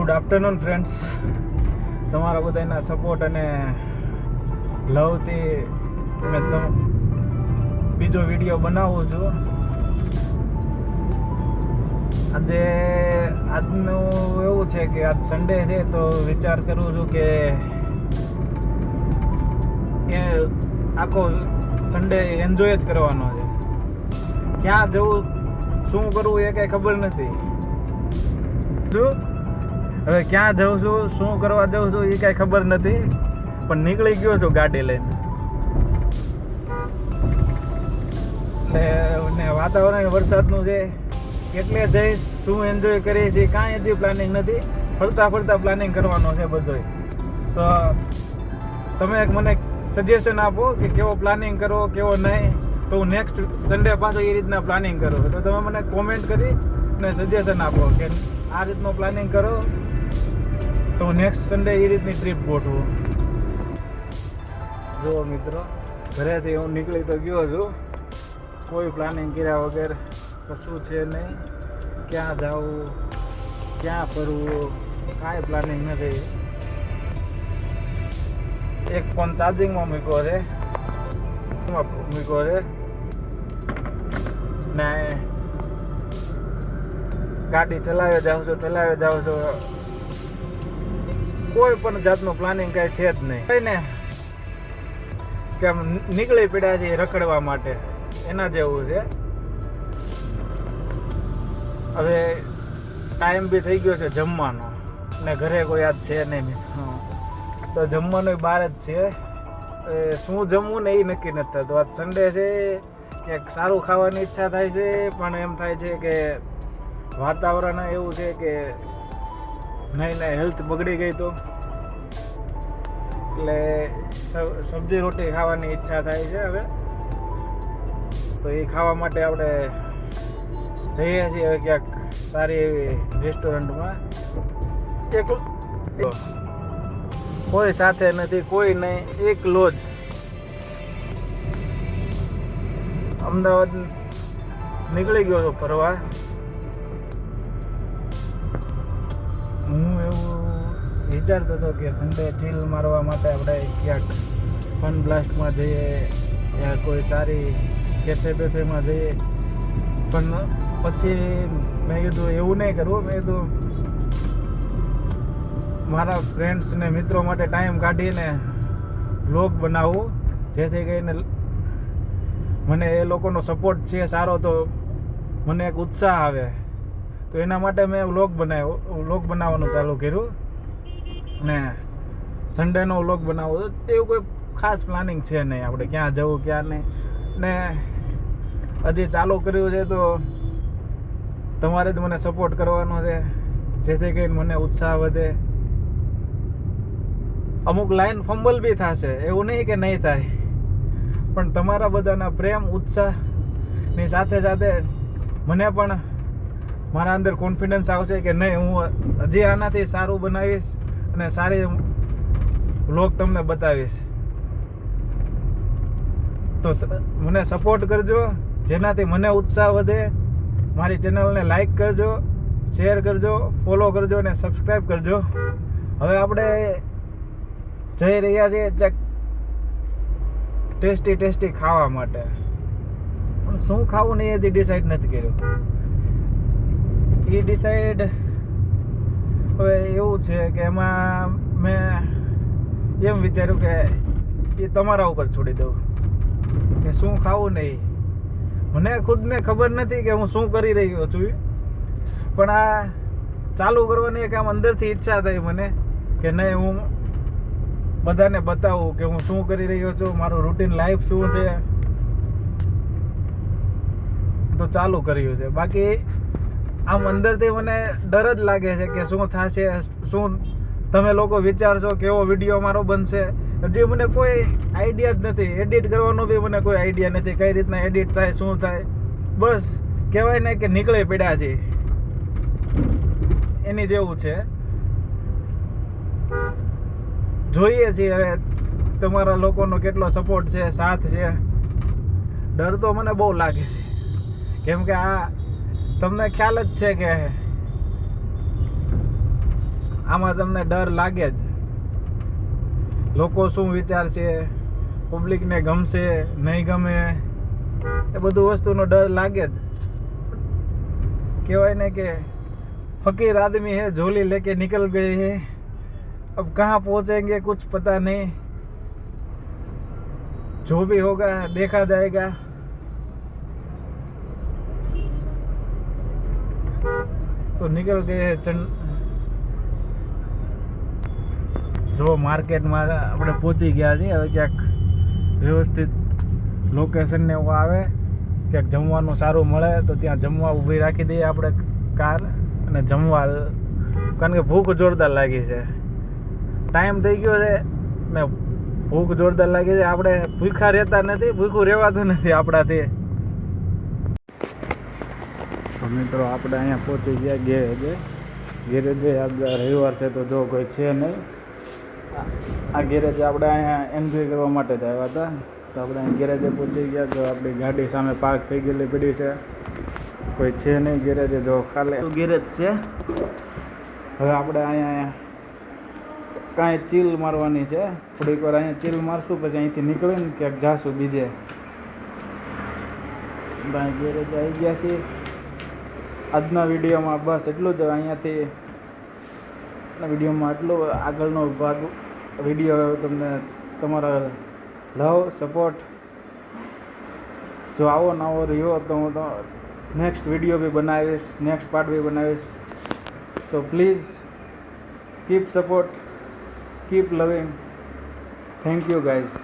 Good afternoon friends. તમારા બધાના support અને લવથી મેં બીજો વિડીયો બનાવું છું. આજનું એવું છે કે આજ સન્ડે છે, તો વિચાર કરું છું કે એ આખો સન્ડે એન્જોય જ કરવાનો છે. ક્યાં જવું, શું કરવું એ કંઈ ખબર નથી. હવે ક્યાં જઉં છું, શું કરવા જઉં છું એ કાંઈ ખબર નથી, પણ નીકળી ગયો છું ગાડી લઈને. ને વાતાવરણ વરસાદનું છે, એટલે જઈશ, શું એન્જોય કરીએ છીએ કાંઈ હજી પ્લાનિંગ નથી. ફરતા ફરતા પ્લાનિંગ કરવાનો છે બધોય. તો તમે મને સજેશન આપો કે કેવો પ્લાનિંગ કરવો, કેવો નહીં. તો હું નેક્સ્ટ સન્ડે પાછો એ રીતના પ્લાનિંગ કરું. તો તમે મને કોમેન્ટ કરી અને સજેશન આપો કે આ રીતનું પ્લાનિંગ કરો, તો હું નેક્સ્ટ સન્ડે એ રીતની ટ્રીપ ગોઠવું. જુઓ મિત્રો, ઘરેથી હું નીકળી તો ગયો છું, કોઈ પ્લાનિંગ કર્યા વગર, કશું છે નહીં. ક્યાં જવું, ક્યાં ફરવું, કાંઈ પ્લાનિંગ નથી. એક ફોન ચાર્જિંગમાં મૂક્યો છે ને ગાડી ચલાવે જાઉં છું. કોઈ પણ જાતનું પ્લાનિંગ કાંઈ છે જ નહીં. કઈ ને કે આમ નીકળી પડ્યા છે રખડવા માટે, એના જેવું છે. હવે ટાઈમ બી થઈ ગયો છે જમવાનો, ને ઘરે કોઈ આજ છે નહીં, તો જમવાનું બહાર જ છે. શું જમવું ને એ નક્કી નથી થતું. આજ સન્ડે છે, ક્યાંક સારું ખાવાની ઈચ્છા થાય છે, પણ એમ થાય છે કે વાતાવરણ એવું છે કે નહીં હેલ્થ બગડી ગઈ, તો એટલે સબ્જી રોટી ખાવાની ઈચ્છા થાય છે હવે. તો એ ખાવા માટે આપણે જઈએ છીએ હવે ક્યાંક સારી એવી રેસ્ટોરન્ટમાં. કોઈ સાથે નથી, કોઈ નહીં, એકલો જ. અમદાવાદ નીકળી ગયો છું ફરવા. હું એવું વિચારતો હતો કે સન્ડે ચીલ મારવા માટે આપણે ક્યાંક ફન બ્લાસ્ટમાં જઈએ, યા કોઈ સારી કેફે બેફેમાં જઈએ. પણ પછી મેં કીધું એવું નહીં કરવું. મેં કીધું મારા ફ્રેન્ડ્સ ને મિત્રો માટે ટાઈમ કાઢીને વ્લોગ બનાવવું, જેથી કરીને મને એ લોકોનો સપોર્ટ છે સારો, તો મને એક ઉત્સાહ આવે. તો એના માટે મેં વ્લોગ બનાવવાનું ચાલુ કર્યું ને સન્ડેનો વ્લોગ બનાવો. એવું કોઈ ખાસ પ્લાનિંગ છે નહીં, આપણે ક્યાં જવું ક્યાં નહીં. ને હજી ચાલુ કર્યું છે, તો તમારે જ મને સપોર્ટ કરવાનો છે, જેથી કરીને મને ઉત્સાહ વધે. અમુક લાઈન ફંબલ બી થશે, એવું નહીં કે નહીં થાય, પણ તમારા બધાના પ્રેમ ઉત્સાહની સાથે સાથે મને પણ મારા અંદર કોન્ફિડન્સ આવશે કે નહીં, હું હજી આનાથી સારું બનાવીશ અને સારી વ્લોગ તમને બતાવીશ. તો મને સપોર્ટ કરજો, જેનાથી મને ઉત્સાહ વધે. મારી ચેનલને લાઈક કરજો, શેર કરજો, ફોલો કરજો અને સબસ્ક્રાઈબ કરજો. હવે આપણે જઈ રહ્યા છીએ ટેસ્ટી ખાવા માટે, પણ શું ખાવું ને એ હજી ડિસાઈડ નથી કર્યું. એ ડિસાઈડ હવે એવું છે કે એમાં મેં એમ વિચાર્યું કે એ તમારા ઉપર છોડી દઉં કે શું ખાવું નહીં. મને ખુદને ખબર નથી કે હું શું કરી રહ્યો છું, પણ આ ચાલુ કરવાની એક આમ અંદરથી ઈચ્છા થઈ મને કે નહીં, હું બધાને બતાવું કે હું શું કરી રહ્યો છું, મારું રૂટીન લાઈફ શું છે. તો ચાલુ કર્યું છે. બાકી આમ અંદરથી મને ડર જ લાગે છે કે શું થશે, શું તમે લોકો વિચારશો, કેવો વિડીયો મારો બનશે. હજી મને કોઈ આઈડિયા જ નથી. એડિટ કરવાનો બી મને કોઈ આઈડિયા નથી, કઈ રીતના એડિટ થાય, શું થાય. બસ કહેવાય ને કે નીકળે પડ્યા છે એની જેવું છે. જોઈએ છીએ હવે તમારા લોકોનો કેટલો સપોર્ટ છે, સાથ છે. ડર તો મને બહુ લાગે છે, કેમ કે આ તમને ખ્યાલ જ છે કે આમાં તમને ડર લાગે જ. લોકો શું વિચારશે, પબ્લિકને ગમશે નહીં ગમે, એ બધું વસ્તુનો ડર લાગે જ. કહેવાય ને કે फकीर आदमी है झोली लेके निकल गए हैं, अब कहाँ पहुँचेंगे कुछ पता नहीं, जो भी होगा देखा जाएगा. तो निकल गए જો માર્કેટમાં આપણે પહોંચી ગયા છીએ. હવે ક્યાંક વ્યવસ્થિત લોકેશન ને એવું આવે, ક્યાંક જમવાનું સારું મળે તો ત્યાં જમવા ઊભી રાખી દઈએ આપણે કાર અને જમવા, કારણ કે ભૂખ જોરદાર લાગી છે. ટાઈમ થઈ ગયો છે ને ભૂખ જોરદાર લાગી છે. આપણે ભૂખ્યા રહેતા નથી, ભૂખું રહેવાતું નથી આપણાથી. તો મિત્રો આપણે અહીંયા પહોંચી ગયા ગેરેજે. ગેરેજે આજે રવિવાર છે તો જો કોઈ છે નહીં. આ ગેરેજ આપણે અહીંયા એન્જોય કરવા માટે જ આવ્યા હતા. તો આપણે અહીં ગેરેજે પહોંચી ગયા. જો આપણી ગાડી સામે પાર્ક થઈ ગયેલી પડી છે, કોઈ છે નહીં ગેરેજે. જો ખાલી ગેરેજ છે. હવે આપણે અહીંયા કાંઈ ચીલ મારવાની છે, થોડીક વાર અહીંયા ચીલ મારશું, પછી અહીંથી નીકળીને ક્યાંક જાશું બીજે. અહીં ગેરેજ આવી ગયા છીએ. આજના વિડીયોમાં બસ એટલું જ. અહીંયાથી વિડીયોમાં આટલો આગળનો ભાગ વિડીયો તમને તમારા લવ સપોર્ટ જો આવો નવો રહ્યો તો હું તો નેક્સ્ટ વિડીયો બી બનાવીશ, નેક્સ્ટ પાર્ટ બી બનાવીશ. So please keep support, keep લવિંગ. Thank you guys.